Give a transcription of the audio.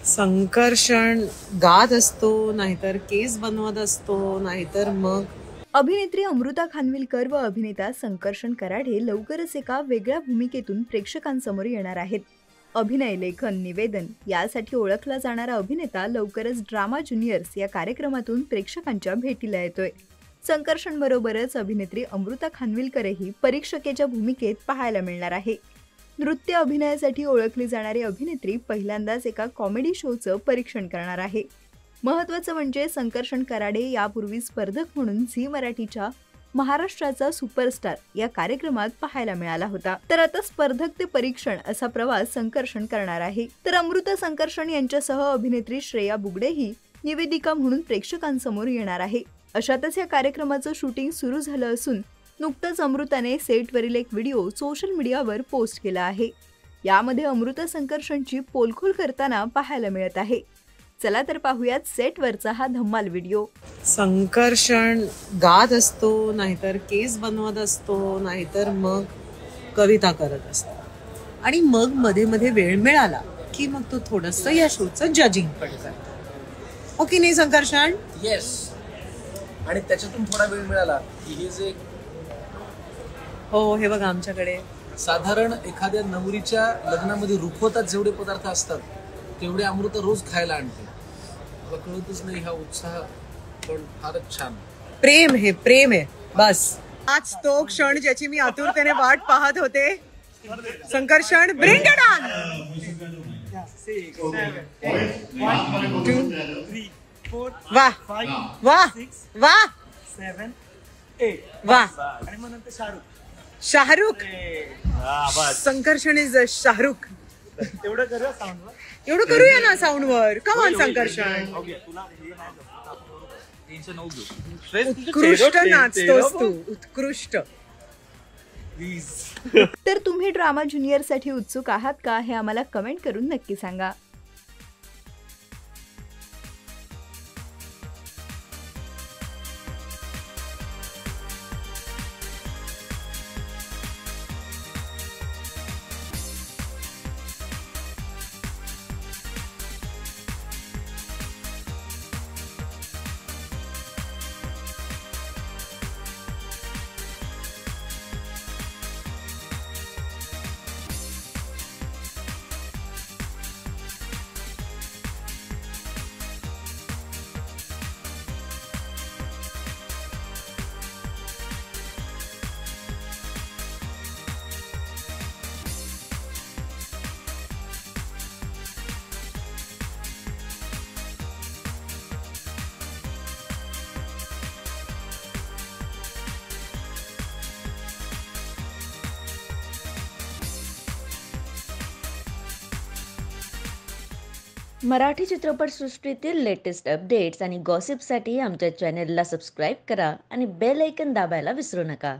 संकर्षण गात असतो, नाहीतर केस बनवत असतो, नाहीतर मग अभिनेत्री अमृता खानविलकर व अभिनेता संकर्षण कराडे लवकरच एका वेगळ्या भूमिकेतून प्रेक्षकांसमोर येणार आहेत. अभिनय, लेखन, निवेदन यासाठी ओळखला जाणारा अभिनेता लवकरच ड्रामा ज्युनियर्स या कार्यक्रमातून प्रेक्षकांच्या भेटीला येतोय. संकर्षण बरोबरच अभिनेत्री अमृता खानविलकरही परीक्षकेच्या भूमिकेत पाहायला मिळणार आहे. नृत्य अभिनयासाठी ओळखली जाणारी अभिनेत्री पहिल्यांदाच एका कॉमेडी शोचं परीक्षण करणार आहे. महत्त्वाचं म्हणजे संकर्षण कराडे यापूर्वी स्पर्धक म्हणून झी मराठीच्या महाराष्ट्राचा सुपरस्टार या कार्यक्रमात पाहायला मिळाला होता. तर आता स्पर्धक ते परीक्षण असा प्रवास संकर्षण करणार आहे. तर अमृता संकर्षण यांच्यासह अभिनेत्री श्रेया बुगडेही निवेदिका म्हणून प्रेक्षकांसमोर येणार आहे. अशातच या कार्यक्रमाचं शूटिंग सुरू झालं असून नुकतंच अमृताने सेटवरील एक व्हिडिओ सोशल मीडियावर पोस्ट केला आहे. यामध्ये अमृता संकर्षणची पोलखोल करताना पाहायला मिळत आहे. चला तर पाहूयात सेटवरचा हा धम्माल व्हिडिओ. संकर्षण गात असतो, नाहीतर केस बनवत असतो, नाहीतर मग कविता करत असतो. आणि मग मध्ये मध्ये वेळ मिळाला की मग तो थोडंसं या शोचं जजिंग पण करतो. हो की नाही संकर्षण? येस. आणि त्याच्यातून थोडा वेळ मिळाला की हे जे हो, हे बघा आमच्याकडे साधारण एखाद्या नवरीच्या लग्नामध्ये रुखवतात जेवढे पदार्थ असतात तेवढे अमृता रोज खायला आणते. मला कळतच नाही हा उत्साह, पण फारच छान. प्रेम आहे बस. आज तो क्षण ज्याची मी आतुरतेने वाट पाहत होते. Sankarshan, bring it on. 1 2 3 4 वाह वाह वाह 7 8 वाह. आणि मग नंतर शाहरुख. संकर्षण इज शाहरुख. तेवढं करूया साऊंडवर. एवढं करूया ना साऊंडवर. Come on Sankarshan. उत्कृष्ट नाचतोस तू, उत्कृष्ट. तर तुम्ही ड्रामा ज्युनियर साठी उत्सुक आहात का हे आम्हाला कमेंट करून नक्की सांगा. मराठी चित्रपटसृष्टीतील लेटेस्ट अपडेट्स आणि गॉसिपसाठी आमच्या चॅनेलला सबस्क्राईब करा आणि बेल आयकॉन दाबायला विसरू नका.